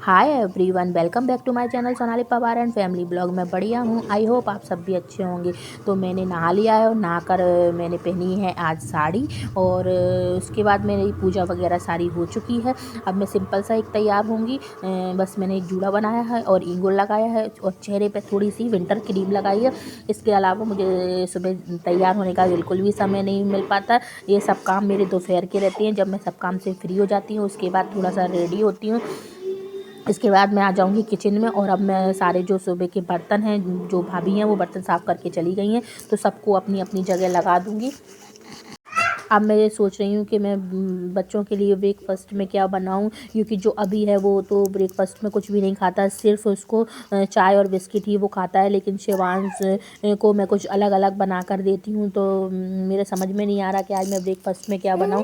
Hi everyone, welcome back to my channel Sonali Pawar and family blog. मैं बढ़िया हूँ। I hope आप सब भी अच्छे होंगे। तो मैंने नहा लिया है और नहाकर मैंने पहनी है आज साड़ी और उसके बाद मेरी पूजा वगैरह सारी हो चुकी है। अब मैं सिंपल सा एक तैयार होंगी। बस मैंने एक जूड़ा बनाया है और इंगुल लगाया है और चेहरे पे थोड़ी सी विंटर क्रीम लगाई है। इसके अलावा मुझे सुबह तैयार होने का बिल्कुल भी समय नहीं मिल पाता। ये सब काम मेरे दोपहर के रहते हैं। जब मैं सब काम से फ्री हो जाती हूँ उसके बाद थोड़ा सा रेडी होती हूँ। इसके बाद मैं आ जाऊंगी किचन में और अब मैं सारे जो सुबह के बर्तन हैं, जो भाभी हैं वो बर्तन साफ़ करके चली गई हैं, तो सबको अपनी अपनी जगह लगा दूंगी। अब मैं ये सोच रही हूँ कि मैं बच्चों के लिए ब्रेकफ़ास्ट में क्या बनाऊँ, क्योंकि जो अभी है वो तो ब्रेकफ़ास्ट में कुछ भी नहीं खाता, सिर्फ़ उसको चाय और बिस्किट ही वो खाता है। लेकिन शिवांश को मैं कुछ अलग अलग बना कर देती हूँ। तो मेरे समझ में नहीं आ रहा कि आज मैं ब्रेकफ़ास्ट में क्या बनाऊँ।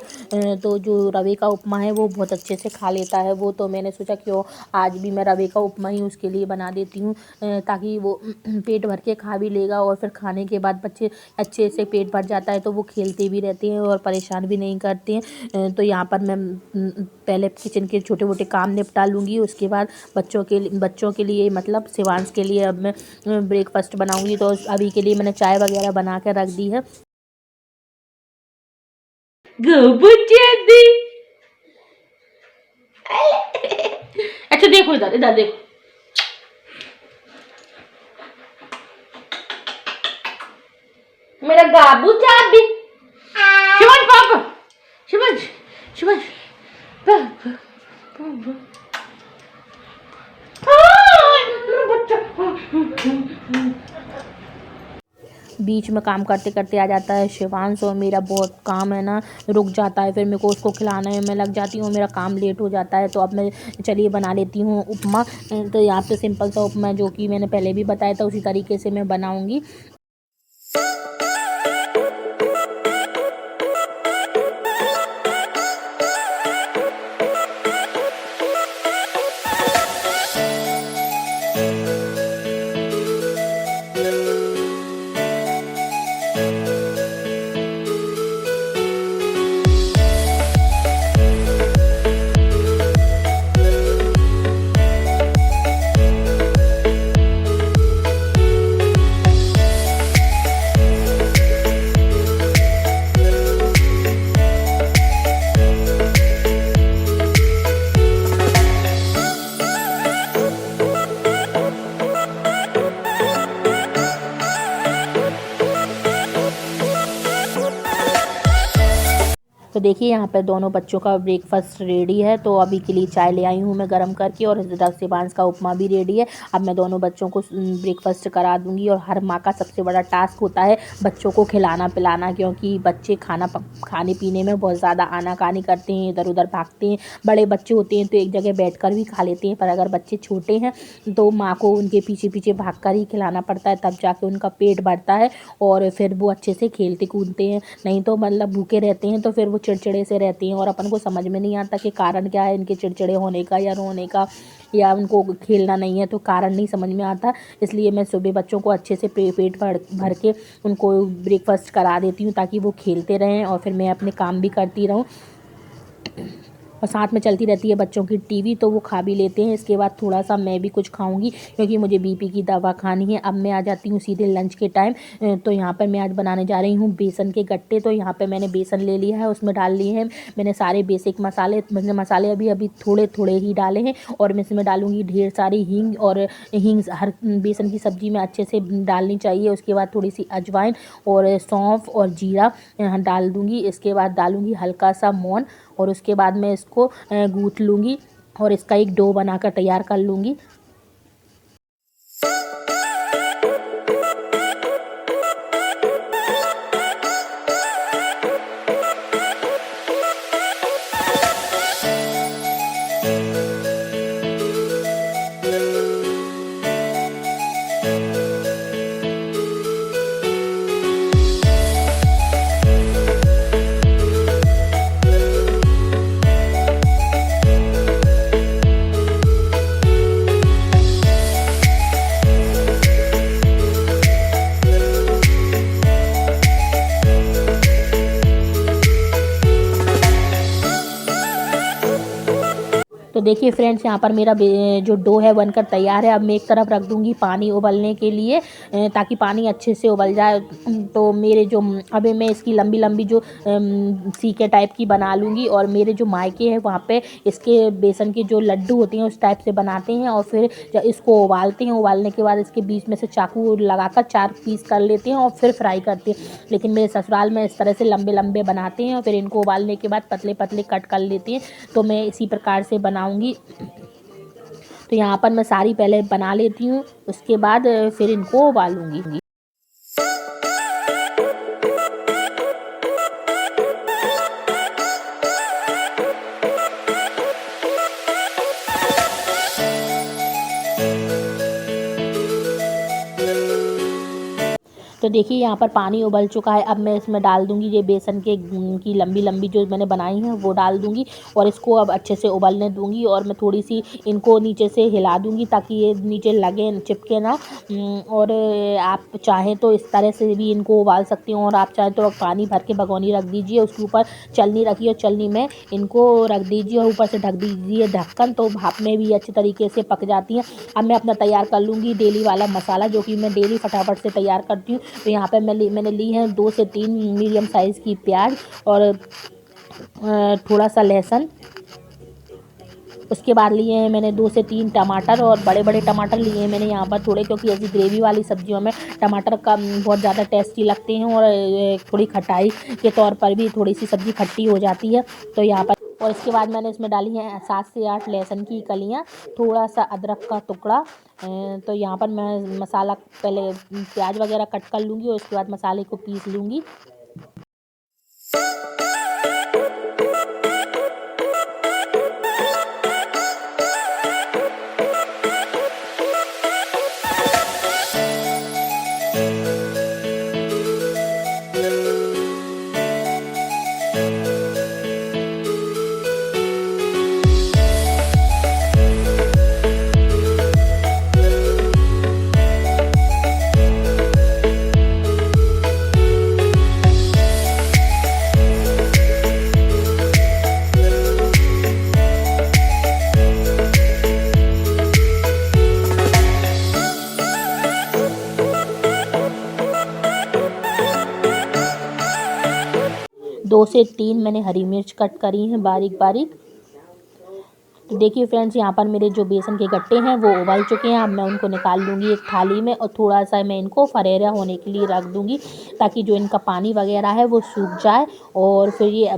तो जो रवे का उपमा है वो बहुत अच्छे से खा लेता है वो, तो मैंने सोचा क्यों आज भी मैं रवे का उपमा ही उसके लिए बना देती हूँ, ताकि वो पेट भर के खा भी लेगा और फिर खाने के बाद बच्चे अच्छे से पेट भर जाता है तो वो खेलते भी रहते हैं और परेशान भी नहीं करते हैं। तो यहाँ पर मैं पहले किचन के छोटे मोटे काम निपटा लूँगी। उसके बाद बच्चों के लिए मतलब शिवांश के लिए अब मैं ब्रेकफास्ट बनाऊँगी। तो अभी के लिए मैंने चाय वगैरह बना के रख दी है। अच्छा देखो, इधर इधर देखो, मेरा गाबू चाबी। शिवांश पापा, शिवांश शिवांश बीच में काम करते करते आ जाता है शिवांश और मेरा बहुत काम है ना रुक जाता है, फिर मेरे को उसको खिलाने में लग जाती हूँ, मेरा काम लेट हो जाता है। तो अब मैं चलिए बना लेती हूँ उपमा। तो यहाँ पे सिंपल सा उपमा जो कि मैंने पहले भी बताया था उसी तरीके से मैं बनाऊँगी। तो देखिए यहाँ पर दोनों बच्चों का ब्रेकफास्ट रेडी है। तो अभी के लिए चाय ले आई हूँ मैं गरम करके और इधर शिवांश का उपमा भी रेडी है। अब मैं दोनों बच्चों को ब्रेकफास्ट करा दूँगी। और हर माँ का सबसे बड़ा टास्क होता है बच्चों को खिलाना पिलाना, क्योंकि बच्चे खाने पीने में बहुत ज़्यादा आनाकानी करते हैं, इधर उधर भागते हैं। बड़े बच्चे होते हैं तो एक जगह बैठ भी खा लेते हैं, पर अगर बच्चे छोटे हैं तो माँ को उनके पीछे पीछे भाग कर ही खिलाना पड़ता है, तब जाके उनका पेट भरता है और फिर वो अच्छे से खेलते कूदते हैं। नहीं तो मतलब भूखे रहते हैं तो फिर वो चिड़चिड़े से रहती हैं और अपन को समझ में नहीं आता कि कारण क्या है इनके चिड़चिड़े होने का या रोने का, या उनको खेलना नहीं है तो कारण नहीं समझ में आता। इसलिए मैं सुबह बच्चों को अच्छे से पेट भर के उनको ब्रेकफास्ट करा देती हूँ ताकि वो खेलते रहें और फिर मैं अपने काम भी करती रहूँ। और साथ में चलती रहती है बच्चों की टीवी, तो वो खा भी लेते हैं। इसके बाद थोड़ा सा मैं भी कुछ खाऊंगी क्योंकि मुझे बीपी की दवा खानी है। अब मैं आ जाती हूँ सीधे लंच के टाइम। तो यहाँ पर मैं आज बनाने जा रही हूँ बेसन के गट्टे। तो यहाँ पर मैंने बेसन ले लिया है, उसमें डाल लिए हैं मैंने सारे बेसिक मसाले। मैंने मसाले अभी थोड़े थोड़े ही डाले हैं और मैं इसमें डालूँगी ढेर सारी हींग। और हींग हर बेसन की सब्ज़ी में अच्छे से डालनी चाहिए। उसके बाद थोड़ी सी अजवाइन और सौंफ और जीरा डाल दूँगी। इसके बाद डालूँगी हल्का सा मौन और उसके बाद मैं इसको गूँथ लूँगी और इसका एक डो बनाकर तैयार कर लूँगी। तो तो देखिए फ्रेंड्स, यहाँ पर मेरा जो डो है बनकर तैयार है। अब मैं एक तरफ रख दूँगी पानी उबलने के लिए, ताकि पानी अच्छे से उबल जाए। तो मेरे जो अभी मैं इसकी लंबी लंबी जो सीके टाइप की बना लूँगी, और मेरे जो मायके हैं वहाँ पे इसके बेसन के जो लड्डू होते हैं उस टाइप से बनाते हैं, और फिर जब इसको उबालते हैं, उबालने के बाद इसके बीच में से चाकू लगाकर 4 पीस कर लेते हैं और फिर फ्राई करते हैं। लेकिन मेरे ससुराल में इस तरह से लंबे लंबे बनाते हैं और फिर इनको उबालने के बाद पतले पतले कट कर लेते हैं। तो मैं इसी प्रकार से बनाऊंगी। तो यहाँ पर मैं सारी पहले बना लेती हूँ, उसके बाद फिर इनको उबालूंगी। तो देखिए यहाँ पर पानी उबल चुका है। अब मैं इसमें डाल दूँगी ये बेसन के की लंबी लंबी जो मैंने बनाई हैं वो डाल दूँगी, और इसको अब अच्छे से उबलने दूँगी। और मैं थोड़ी सी इनको नीचे से हिला दूँगी ताकि ये नीचे लगे चिपके ना। और आप चाहें तो इस तरह से भी इनको उबाल सकती हूँ, और आप चाहें तो पानी भर के भगोनी रख दीजिए, उसके ऊपर चलनी रखिए और चलनी में इनको रख दीजिए और ऊपर से ढक दीजिए ढक्कन, तो भाप में भी अच्छे तरीके से पक जाती हैं। अब मैं अपना तैयार कर लूँगी डेली वाला मसाला, जो कि मैं डेली फटाफट से तैयार करती हूँ। तो यहाँ पे मैंने ली है 2 से 3 मीडियम साइज़ की प्याज, और थोड़ा सा लहसुन। उसके बाद लिए हैं मैंने 2 से 3 टमाटर, और बड़े बड़े टमाटर लिए हैं मैंने यहाँ पर थोड़े, क्योंकि ऐसी ग्रेवी वाली सब्जियों में टमाटर का बहुत ज़्यादा टेस्टी लगते हैं, और थोड़ी खटाई के तौर पर भी थोड़ी सी सब्ज़ी खट्टी हो जाती है। तो यहाँ पर, और इसके बाद मैंने इसमें डाली हैं 7 से 8 लहसुन की कलियाँ, थोड़ा सा अदरक का टुकड़ा। तो यहाँ पर मैं मसाला पहले प्याज वगैरह कट कर लूँगी, और उसके बाद मसाले को पीस लूँगी। 2 से 3 मैंने हरी मिर्च कट करी हैं बारीक बारीक। तो देखिए फ्रेंड्स, यहाँ पर मेरे जो बेसन के गट्टे हैं वो उबल चुके हैं। अब मैं उनको निकाल लूँगी एक थाली में, और थोड़ा सा मैं इनको फरेरा होने के लिए रख दूँगी, ताकि जो इनका पानी वगैरह है वो सूख जाए, और फिर ये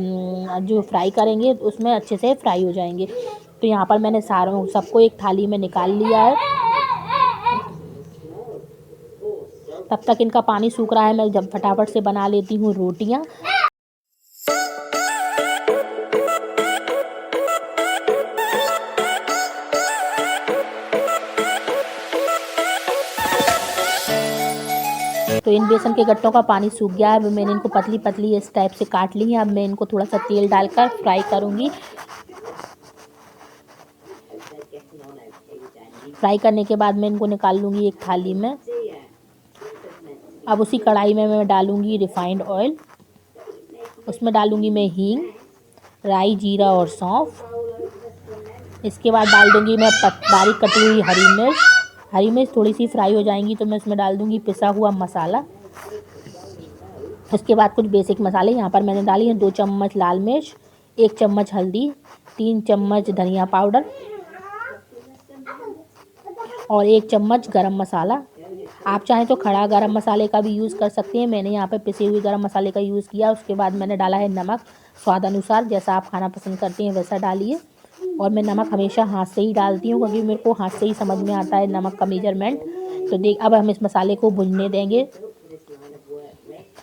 जो फ्राई करेंगे उसमें अच्छे से फ्राई हो जाएंगे। तो यहाँ पर मैंने सारों सबको एक थाली में निकाल लिया है। तब तक इनका पानी सूख रहा है, मैं जब फटाफट से बना लेती हूँ रोटियाँ। तो इन बेसन के गट्टों का पानी सूख गया है। अब मैंने इनको पतली पतली इस टाइप से काट ली है। अब मैं इनको थोड़ा सा तेल डालकर फ्राई करूँगी। फ्राई करने के बाद मैं इनको निकाल लूँगी एक थाली में। अब उसी कढ़ाई में मैं डालूँगी रिफाइंड ऑयल, उसमें डालूँगी मैं हींग, राई, जीरा और सौंफ। इसके बाद डाल दूँगी मैं बारीक कटी हुई हरी मिर्च। हरी मिर्च थोड़ी सी फ्राई हो जाएंगी तो मैं इसमें डाल दूँगी पिसा हुआ मसाला। इसके बाद कुछ बेसिक मसाले यहाँ पर मैंने डाली हैं 2 चम्मच लाल मिर्च, 1 चम्मच हल्दी, 3 चम्मच धनिया पाउडर और 1 चम्मच गरम मसाला। आप चाहें तो खड़ा गरम मसाले का भी यूज़ कर सकते हैं। मैंने यहाँ पे पिसे हुए गरम मसाले का यूज़ किया। उसके बाद मैंने डाला है नमक स्वाद अनुसार, जैसा आप खाना पसंद करते हैं वैसा डालिए। और मैं नमक हमेशा हाथ से ही डालती हूँ, क्योंकि मेरे को हाथ से ही समझ में आता है नमक का मेजरमेंट। तो अब हम इस मसाले को भुनने देंगे।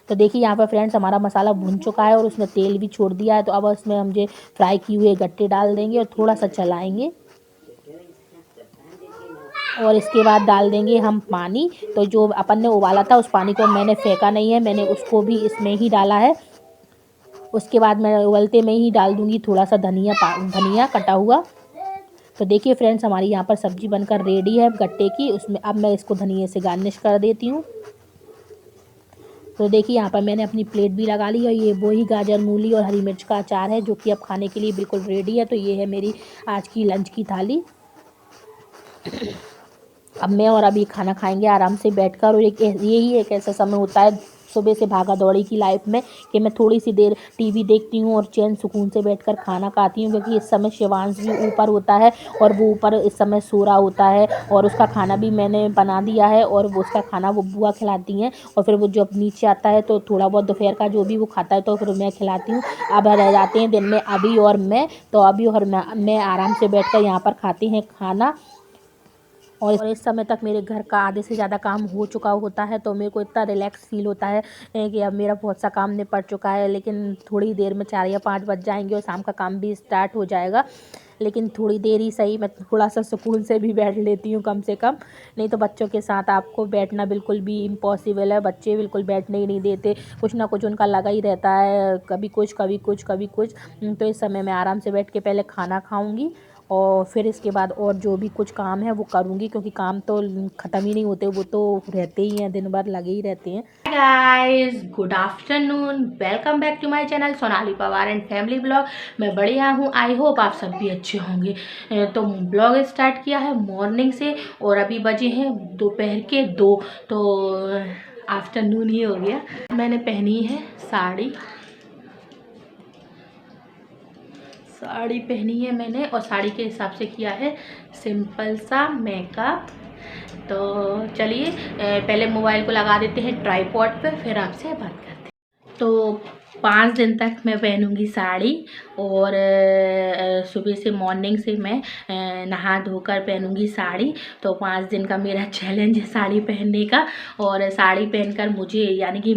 तो देखिए यहाँ पर फ्रेंड्स, हमारा मसाला भुन चुका है और उसने तेल भी छोड़ दिया है। तो अब इसमें हम जो फ्राई किए हुए गट्टे डाल देंगे और थोड़ा सा चलाएँगे, और इसके बाद डाल देंगे हम पानी। तो जो अपन ने उबाला था उस पानी को मैंने फेंका नहीं है, मैंने उसको भी इसमें ही डाला है। उसके बाद मैं उबलते में ही डाल दूँगी थोड़ा सा धनिया कटा हुआ। तो देखिए फ्रेंड्स, हमारी यहाँ पर सब्ज़ी बनकर रेडी है गट्टे की। उसमें अब मैं इसको धनिया से गार्निश कर देती हूँ। तो देखिए यहाँ पर मैंने अपनी प्लेट भी लगा ली और ये वही गाजर मूली और हरी मिर्च का अचार है जो कि अब खाने के लिए बिल्कुल रेडी है। तो ये है मेरी आज की लंच की थाली। अब मैं और अभी खाना खाएंगे आराम से बैठकर। और यही एक ऐसा समय होता है सुबह से भागा दौड़ी की लाइफ में कि मैं थोड़ी सी देर टीवी देखती हूँ और चैन सुकून से बैठकर खाना खाती हूँ, क्योंकि इस समय शिवांश भी ऊपर होता है और वो ऊपर इस समय सो रहा होता है और उसका खाना भी मैंने बना दिया है और वो उसका खाना वो बुआ खिलाती हैं और फिर वो जब नीचे आता है तो थोड़ा बहुत दोपहर का जो भी वो खाता है तो फिर मैं खिलाती हूँ। अब रह जाते हैं दिन में अभी और मैं, तो अभी और मैं आराम से बैठकर यहाँ पर खाते हैं खाना। और इस समय तक मेरे घर का आधे से ज़्यादा काम हो चुका होता है, तो मेरे को इतना रिलैक्स फील होता है कि अब मेरा बहुत सा काम निपट चुका है। लेकिन थोड़ी देर में 4 या 5 बज जाएंगे और शाम का काम भी स्टार्ट हो जाएगा। लेकिन थोड़ी देर ही सही, मैं थोड़ा सा सुकून से भी बैठ लेती हूँ कम से कम, नहीं तो बच्चों के साथ आपको बैठना बिल्कुल भी इम्पॉसिबल है। बच्चे बिल्कुल बैठने ही नहीं देते, कुछ ना कुछ उनका लगा ही रहता है, कभी कुछ कभी कुछ कभी कुछ। तो इस समय मैं आराम से बैठ के पहले खाना खाऊँगी और फिर इसके बाद और जो भी कुछ काम है वो करूँगी, क्योंकि काम तो ख़त्म ही नहीं होते, वो तो रहते ही हैं, दिन भर लगे ही रहते हैं। Guys, good afternoon, welcome back to my channel Sonali Pawar and family blog. मैं बढ़िया हूँ, आई होप आप सब भी अच्छे होंगे। तो ब्लॉग स्टार्ट किया है मॉर्निंग से और अभी बजे हैं दोपहर के 2, तो आफ्टरनून ही हो गया। मैंने पहनी है साड़ी पहनी है मैंने और साड़ी के हिसाब से किया है सिंपल सा मेकअप। तो चलिए पहले मोबाइल को लगा देते हैं ट्राइपॉड पे, फिर आपसे बात करते हैं। तो 5 दिन तक मैं पहनूंगी साड़ी और सुबह से मॉर्निंग से मैं नहा धोकर पहनूंगी साड़ी। तो 5 दिन का मेरा चैलेंज है साड़ी पहनने का। और साड़ी पहनकर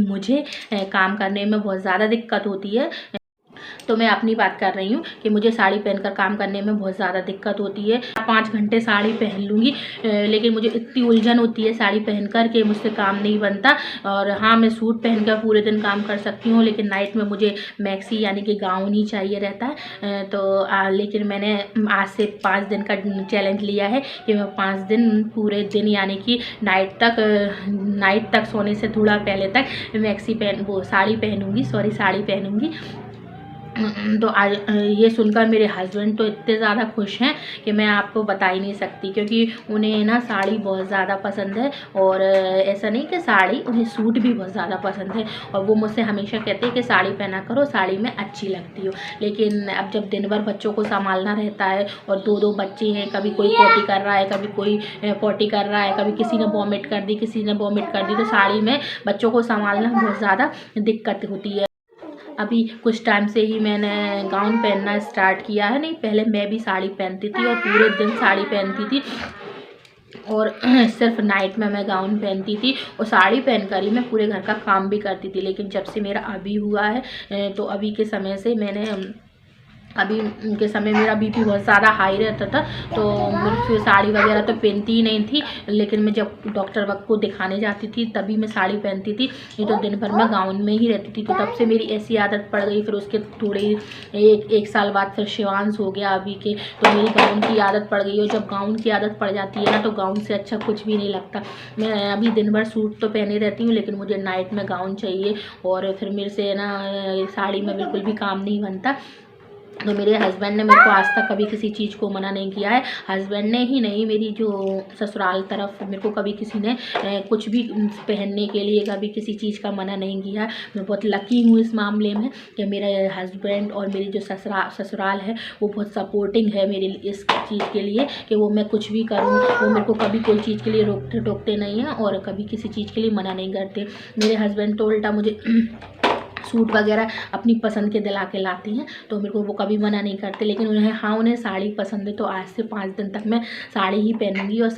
मुझे काम करने में बहुत ज़्यादा दिक्कत होती है। तो मैं अपनी बात कर रही हूँ कि मुझे साड़ी पहनकर काम करने में बहुत ज़्यादा दिक्कत होती है। 5 घंटे साड़ी पहन लूँगी, लेकिन मुझे इतनी उलझन होती है साड़ी पहनकर कि मुझसे काम नहीं बनता। और हाँ, मैं सूट पहनकर पूरे दिन काम कर सकती हूँ, लेकिन नाइट में मुझे मैक्सी यानी कि गाउन ही चाहिए रहता है। लेकिन मैंने आज से 5 दिन का चैलेंज लिया है कि मैं 5 दिन पूरे दिन यानी कि नाइट तक सोने से थोड़ा पहले तक मैक्सी साड़ी पहनूंगी। तो आज ये सुनकर मेरे हस्बैंड तो इतने ज़्यादा खुश हैं कि मैं आपको बता ही नहीं सकती, क्योंकि उन्हें ना साड़ी बहुत ज़्यादा पसंद है। और ऐसा नहीं कि साड़ी, उन्हें सूट भी बहुत ज़्यादा पसंद है और वो मुझसे हमेशा कहते हैं कि साड़ी पहना करो, साड़ी में अच्छी लगती हो। लेकिन अब जब दिन भर बच्चों को संभालना रहता है और 2 बच्चे हैं, कभी कोई पोटी कर रहा है, कभी कोई पोटी कर रहा है, कभी किसी ने वॉमिट कर दी, तो साड़ी में बच्चों को संभालना बहुत ज़्यादा दिक्कत होती है। अभी कुछ टाइम से ही मैंने गाउन पहनना स्टार्ट किया है। नहीं, पहले मैं भी साड़ी पहनती थी और पूरे दिन साड़ी पहनती थी और सिर्फ नाइट में मैं गाउन पहनती थी और साड़ी पहनकर ही मैं पूरे घर का काम भी करती थी। लेकिन जब से मेरा अभी हुआ है तो अभी के समय से मेरा बीपी बहुत ज़्यादा हाई रहता था, तो मैं साड़ी वगैरह तो पहनती ही नहीं थी। लेकिन मैं जब डॉक्टर वक्त को दिखाने जाती थी तभी मैं साड़ी पहनती थी, नहीं तो दिन भर मैं गाउन में ही रहती थी। तो तब से मेरी ऐसी आदत पड़ गई। फिर उसके थोड़े एक साल बाद फिर शिवांश हो गया अभी के, तो मेरी गाउन की आदत पड़ गई। और जब गाउन की आदत पड़ जाती है ना, तो गाउन से अच्छा कुछ भी नहीं लगता। मैं अभी दिन भर सूट तो पहने रहती हूँ, लेकिन मुझे नाइट में गाउन चाहिए और फिर मेरे से ना साड़ी में बिल्कुल भी काम नहीं बनता। तो मेरे हस्बैंड ने मेरे को आज तक कभी किसी चीज़ को मना नहीं किया है। हस्बैंड ने ही नहीं, मेरी जो ससुराल तरफ मेरे को कभी किसी ने कुछ भी पहनने के लिए कभी किसी चीज़ का मना नहीं किया। मैं बहुत लकी हूँ इस मामले में कि मेरे हस्बैंड और मेरी जो ससुराल है वो बहुत सपोर्टिंग है मेरे इस चीज़ के लिए कि वो मैं कुछ भी करूँ, वो मेरे को कभी कोई चीज़ के लिए टोकते नहीं हैं और कभी किसी चीज़ के लिए मना नहीं करते। मेरे हस्बैंड तो उल्टा मुझे सूट वगैरह अपनी पसंद के दिला के लाते हैं, तो मेरे को वो कभी मना नहीं करते। लेकिन उन्हें साड़ी पसंद है, तो आज से 5 दिन तक मैं साड़ी ही पहनूंगी और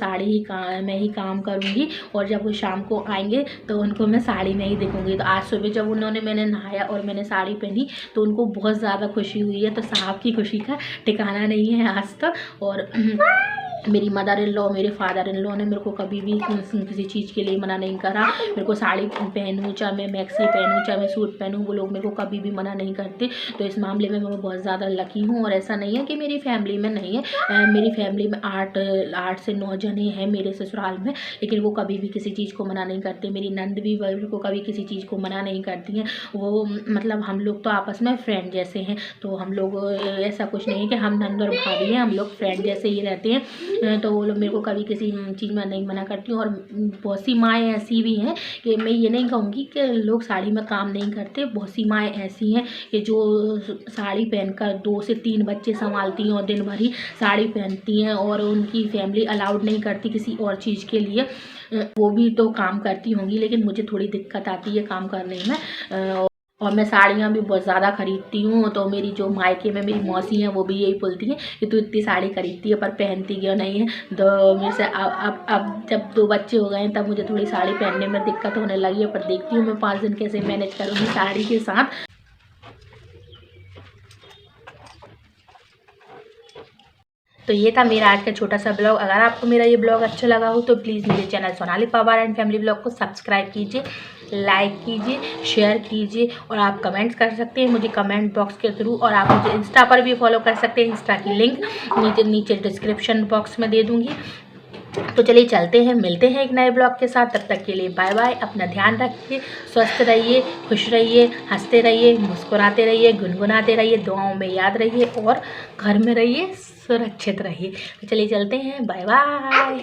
मैं ही काम करूंगी। और जब वो शाम को आएंगे तो उनको मैं साड़ी में ही दिखूंगी। तो आज सुबह जब मैंने नहाया और मैंने साड़ी पहनी तो उनको बहुत ज़्यादा खुशी हुई है। तो साहब की खुशी का ठिकाना नहीं है आज तक। और मेरी मदर इन लॉ, मेरे फादर इन लॉ ने मेरे को कभी भी किसी चीज़ के लिए मना नहीं करा। मेरे को साड़ी पहनूँ, चाहे मैं मैक्सी पहनूँ, चाहे मैं सूट पहनूँ, वो लोग मेरे को कभी भी मना नहीं करते। तो इस मामले में मैं बहुत ज़्यादा लकी हूँ। और ऐसा नहीं है कि मेरी फैमिली में नहीं है, मेरी फैमिली में 8 से 9 जने हैं मेरे ससुराल में, लेकिन वो कभी भी किसी चीज़ को मना नहीं करते। मेरी नंद भी मेरे को कभी किसी चीज़ को मना नहीं करती हैं। वो मतलब हम लोग तो आपस में फ्रेंड जैसे हैं, तो हम लोग ऐसा कुछ नहीं है कि हम नंद और भाभी हैं, हम लोग फ्रेंड जैसे ही रहते हैं। तो वो लोग मेरे को कभी किसी चीज़ में नहीं मना करती हूँ। और बहुत सी माएँ ऐसी भी हैं कि मैं ये नहीं कहूँगी कि लोग साड़ी में काम नहीं करते। बहुत सी माएँ ऐसी हैं कि जो साड़ी पहनकर 2 से 3 बच्चे संभालती हैं और दिन भर ही साड़ी पहनती हैं, और उनकी फैमिली अलाउड नहीं करती किसी और चीज़ के लिए। वो भी तो काम करती होंगी, लेकिन मुझे थोड़ी दिक्कत आती है काम करने में। और मैं साड़ियाँ भी बहुत ज़्यादा खरीदती हूँ। तो मेरी जो मायके में मेरी मौसी हैं वो भी यही बोलती हैं कि तू इतनी साड़ी खरीदती है पर पहनती क्यों नहीं है। तो मेरे से अब जब 2 बच्चे हो गए हैं तब मुझे थोड़ी साड़ी पहनने में दिक्कत होने लगी है, पर देखती हूँ मैं 5 दिन कैसे मैनेज करूँगी साड़ी के साथ। तो ये था मेरा आज का छोटा सा ब्लॉग। अगर आपको मेरा ये ब्लॉग अच्छा लगा हो तो प्लीज़ मेरे channel Sonali Pawar and family blog को सब्सक्राइब कीजिए, लाइक कीजिए, शेयर कीजिए, और आप कमेंट्स कर सकते हैं मुझे कमेंट बॉक्स के थ्रू। और आप मुझे इंस्टा पर भी फॉलो कर सकते हैं, इंस्टा की लिंक नीचे डिस्क्रिप्शन बॉक्स में दे दूँगी। तो चलिए चलते हैं, मिलते हैं एक नए ब्लॉग के साथ। तब तक के लिए बाय बाय। अपना ध्यान रखिए, स्वस्थ रहिए, खुश रहिए, हंसते रहिए, मुस्कुराते रहिए, गुनगुनाते रहिए, दुआओं में याद रहिए, और घर में रहिए, सुरक्षित रहिए। तो चलिए चलते हैं, बाय बाय।